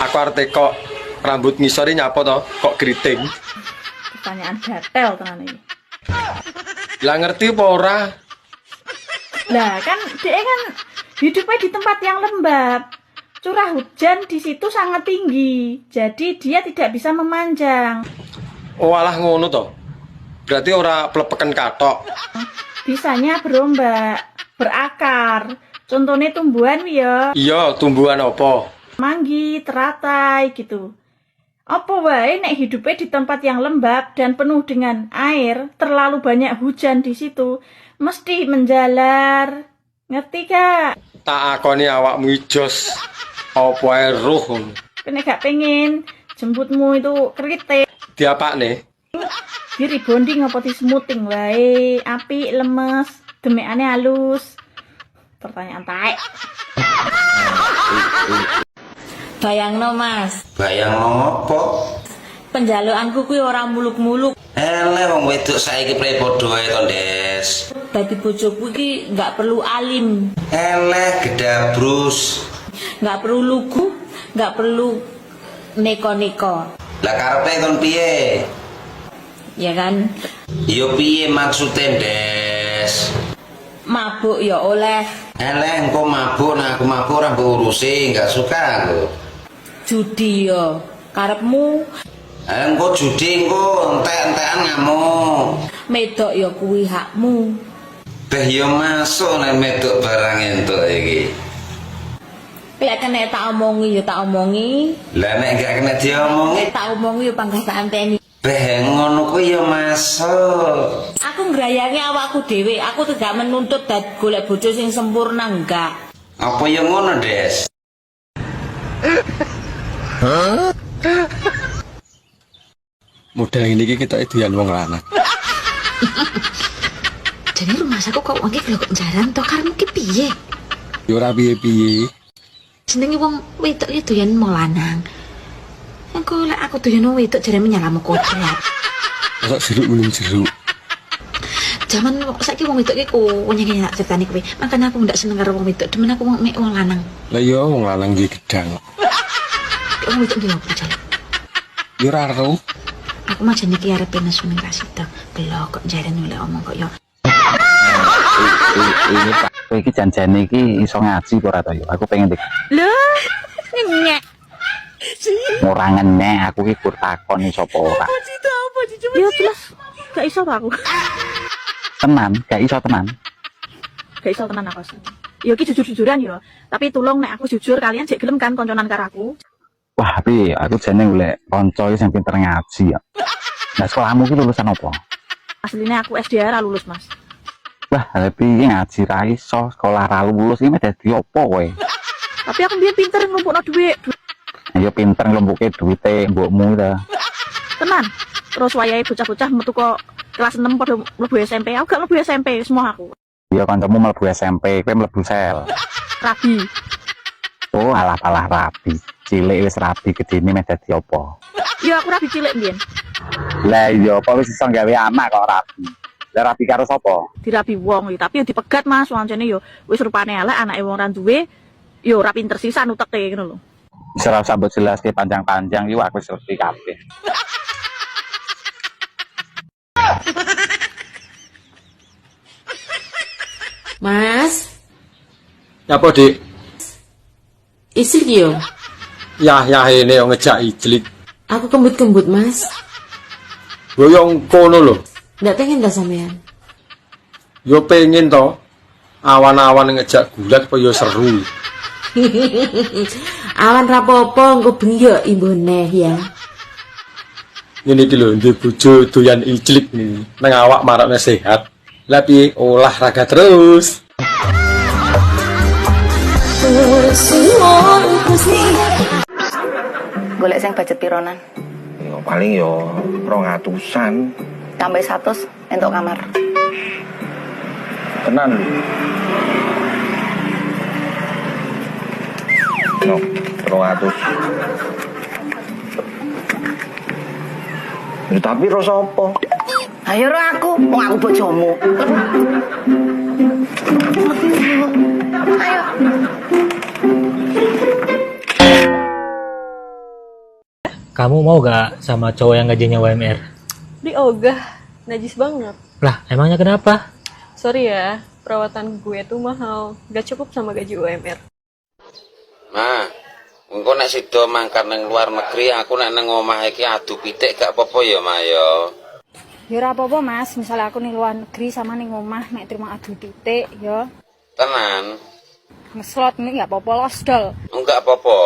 Aku arep kok rambut ngisore nyapa to? Kok keriting? Pertanyaan gatel tenan iki. Lah ngerti apa ora? Lah kan dia kan hidupnya di tempat yang lembab. Curah hujan di situ sangat tinggi. Jadi dia tidak bisa memanjang. Oh alah ngono to. Berarti ora plepeken katok. Bisanya berombak, berakar. Contohnya tumbuhan ya. Iya, tumbuhan apa? Manggi, teratai gitu. Apa wae nek hidupnya di tempat yang lembab dan penuh dengan air, terlalu banyak hujan di situ, mesti menjalar. Ngerti Kak? Tak akoni awakmu ijos. Apa ae roh. Kene gak pengen jemputmu itu kritik. Diapakne? Di rebonding apa di smoothing wae, apik lemes, demekane halus. Pertanyaan taek. Bayangno Mas, Bayang apa? penjalukanku kuwi ora muluk-muluk. Eleh wong wedok saiki pre padha ae to, Des. Dadi bojoku iki nggak perlu alim, Eleh gedabrus. nggak perlu lugu, nggak perlu neko-neko. Lah karepe kon piye? Ya kan? Yo piye maksudnya, Des? Mabuk ya oleh, Eleh engko mabuk, nah aku mabuk ora mbok urusi, enggak suka aku. judi ya karepmu, Engko judi engko entek-entekan ngamuk. medok ya kuwi hakmu. Beh yo masuk nek medok barang entuk iki. Lek kena tak omongi ya tak omongi, Lah nek enggak kena diomongi, lek tak omongi ya panggah tak anteni. beh ngono kuwi yo masuk. Aku ngrayangi awakku dhewe, aku tidak menuntut golek bojo sing sempurna enggak. Apa yo ngono, Des? Model ini kita doyan wong lanang. Jadi rumah saku kok wong iki kok jarang to karepmu ki piye? Ya ora piye-piye. Jenenge wong wedok iki doyan wong lanang. Engko lek aku doyan wong wedok jarene nyalamu kodrat. Masa jeruk minum jeruk. Zaman saiki wong wedok iki kuwi nak ceritane kowe. Makane aku ndak seneng karo wong wedok, demen aku wong lanang. Lah iya wong lanang iki gedang. Wong wedok ndi opo jare? Ya ora ero. Aku mah jane iki arep nesu ning kasih to. Belok kok jarene oleh omong kok yo. Ini Pak, kowe iki janjane iki iso ngaji apa ora to yo? Aku pengen Lho, nyek. ora ngenyek, aku iki kur takon sapa ora. Ya jelas gak iso aku. Tenan, gak iso tenan. Gak iso tenan aku. Ya iki jujur-jujuran ya. Tapi tolong nek aku jujur kalian jek gelem kan konconan karo aku. Wah, tapi aku jane golek kanca iki sing pinter ngaji ya. Nah, sekolahmu ki lulusan apa? Aslinya aku SDR lulus, Mas. Wah, tapi iki ngaji ra iso, sekolah ra lulus iki dadi apa kowe? Tapi aku biar pinter ngumpulno duit. Ayo pinter nglumpuke duwite mbokmu ta. Tenan. Terus wayahe bocah-bocah metu kok kelas 6 pada mlebu SMP. Aku gak mlebu SMP semua aku. Ya kancamu mlebu SMP, kowe mlebu sel. Rabi. Oh, alah-alah rabi. Cilik wis rabi, gedene meh dadi apa? Ya aku rabi cilik mbiyen. Lah iya apa wis iso gawe anak kok rabi. Lah rabi karo sapa? Dirabi wong ya, tapi ya dipegat Mas, wancane yo wis rupane elek anake wong ra duwe. Yo ora pinter sisan uteke ngono lho. Wis ora usah mbok jelaske panjang-panjang iki aku wis ngerti kabeh. Mas, Apa, Dik? isi yo. Yah ini yang ngejak ijlik. Aku kembut-kembut, Mas. Boyong kono lho. Ndak pengen dah sampean. Yo pengen to. Awan-awan ngejak gulat apa yo seru. Awan rapopo engko bengi yo imbone ya. Ngene iki lho, ndek bojo doyan ijlik nih. Nang awak marakne sehat. Lah piye olahraga terus. Golek sing budget pironan. Yo paling yo 200-an. Tambah 100 entuk kamar. Tenan lho. No, 200. Ya tapi rasa apa? Ayo ro aku, wong aku bojomu. Ayo. Kamu mau gak sama cowok yang gajinya UMR? Di ogah, najis banget. Lah, emangnya kenapa? Sorry ya, perawatan gue tuh mahal. Gak cukup sama gaji UMR. Ma, engko nek sida mangkat ning luar negeri, aku nek nang omah iki adu pitik gak apa-apa ya, Ma ya. Ya ora apa-apa Mas, misalnya aku ning luar negeri sama ning omah nek terima adu titik ya. Tenan, Ngeslot ini gak apa-apa los dol. enggak apa-apa.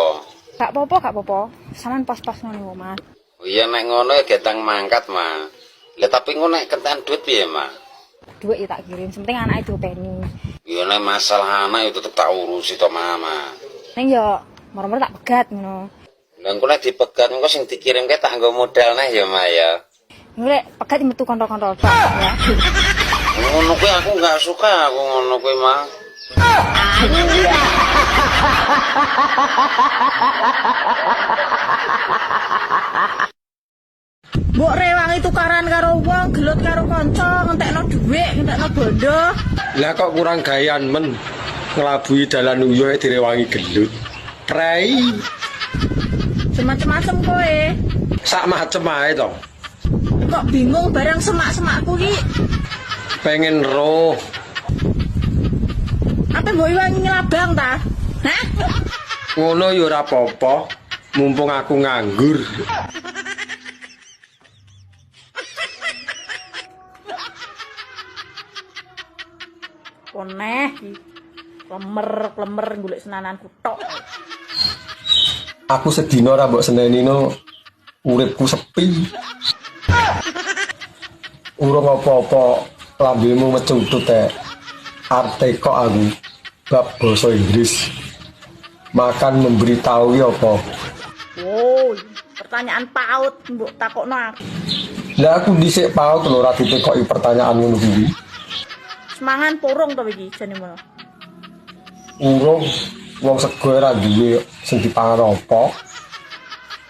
Gak apa-apa. Saman pas-pas ning omah. Oh iya nek ngono ya getang mangkat, Ma. Lah tapi ngono nek kentekan duit piye, Ma? Duit ya tak kirim, penting anak itu penny. Ya nek masalah anak itu tetep tak urusi to, Mama. Ning yo moro-moro tak pegat ngono. Lah engko nek dipegat engko sing dikirimke tak nggo modal neh ya, Ma ya. Ngulek pegat metu kontrol-kontrol Pak ya. Ngono kuwi aku enggak suka aku ngono kuwi, Ma. Mbok rewangi tukaran karo wong, gelut karo kanca, ngentekno dhuwit, ngentekno bondo. Lah kok kurang gayan men ngelabui dalan uyo direwangi gelut. Prei Semacam-macam kowe. sak macem ae to. Kok bingung barang semak-semakku ki? Pengen roh. Apa mbok iwangi ngelabang ta? Hah? Ngono ya ora apa-apa. Mumpung aku nganggur. Koneh ki. Klemer golek senananku tok. Aku sedina ora mbok seneni no uripku sepi. Urung apa-apa lambemu mecutut arep kok aku bab basa Inggris. Makan memberitahu ya apa? Oh, pertanyaan paut mbok takokno aku. Lah aku dhisik paut lho ora ditekoki pertanyaan ngono kuwi. Semangan porong to iki jane mono. Urung wong sego ora duwe sing dipangan apa.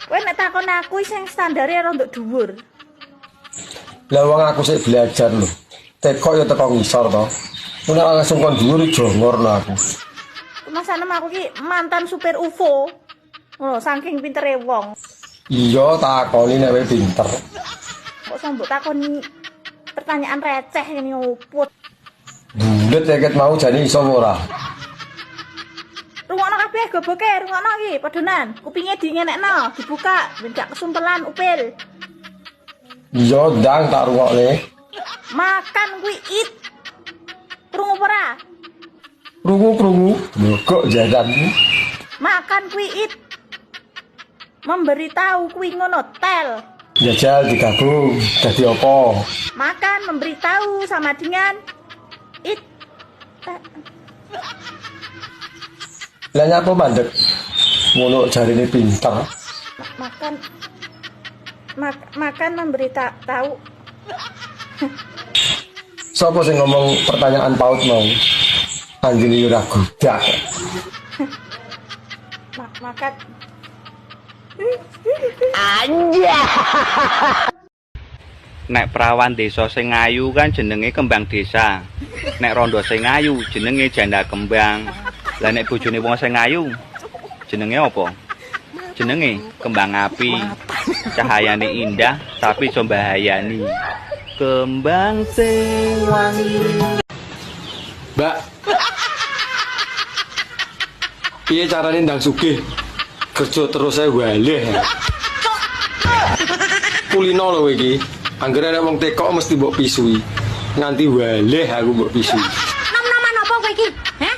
Kowe nek takon aku sing standare ora nduk dhuwur. Lah wong aku sik belajar lho. Tekok ya teko ngisor to. Nek langsung kon dhuwur jongor lho aku. Masane aku ki mantan supir UFO. Ngono saking pintere wong. Iya takoni nek kowe pinter. Kok sambut takoni pertanyaan receh ngene opo. Bulet eket mau jane iso ora. Rungokno kabeh goboke, rungokno iki padonan. Kupinge dingenekno, dibuka ben gak kesumpelan upil. Iya ndang tak rungokne. Makan kuwi it. Krungu apa ora? Krungu lho kok jadanmu. Makan kuwi it. Memberitahu kuwi ngono tel. Jajal digabung dadi apa? Makan memberitahu sama dengan it. Lah nyapa mandek? Ngono jarine pinter. Makan memberitahu. Sopo sing ngomong pertanyaan paut mau? Anjene ora gudak. Makan. Nek perawan desa sing ayu kan jenenge kembang desa. Nek rondo sing ayu jenenge janda kembang. Lah nek bojone wong sing ayu jenenge apa? Jenenge kembang api. Cahayane indah tapi iso mbahayani. Kembang sing wangi. Mbak. Piye carane ndang sugih? Kerja terus ae waleh. Kulino lho iki. Anggere nek wong tekok mesti mbok pisui. Nganti waleh aku mbok pisui. Nom-noman apa kowe iki? Hah?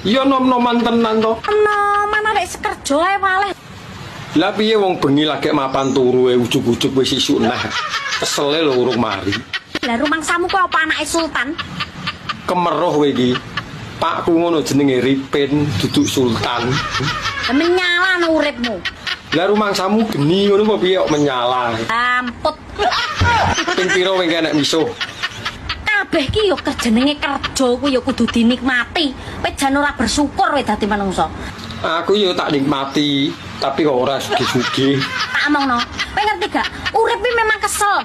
Iya nom-noman tenan to. Nom-noman arek sekerja ae waleh. Lah piye wong bengi lagi mapan turu ujug-ujug wis isuk nah. Kesele lho urung mari. Lah rumangsamu kok apa anake sultan? Kemeroh kowe iki. Pakku ngono jenenge Ripin duduk sultan. Menyala no uripmu. Lah rumangsamu geni ngono apa piye kok menyala. Amput. Ping pira kowe enek misuh? Kabeh ki yo jenenge kerja kuwi yo kudu dinikmati. Kowe jan ora bersyukur kowe dadi manungsa. Aku yo tak nikmati, tapi kok ora sugih-sugih. Tak omongno. Kowe ngerti gak? Urip iki memang kesel.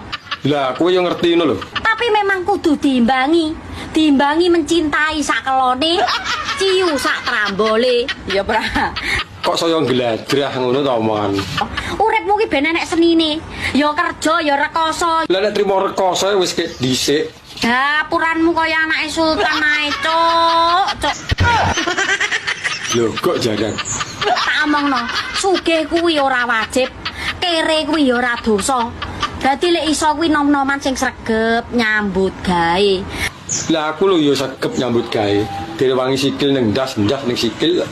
Lah kowe yo ngerti ngono lho. Tapi memang kudu diimbangi. Diimbangi mencintai sak kelone, ciu sak trambole. Ya, Pra. Kok saya ngladrah ngono ta omongan. Urip uripmu ki ben enek senine. Ya kerja, ya rekoso. Lah nek trimo rekoso wis kek dhisik. Dapuranmu kaya anake sultan ae, Cuk. Lho kok jarang. Tak omongno, sugih kuwi ora wajib, kere kuwi ya ora dosa. Dadi lek iso kuwi nom-noman sing sregep nyambut gawe. Lah aku lho ya sagep nyambut gawe. Direwangi sikil ning ndas ning sikil.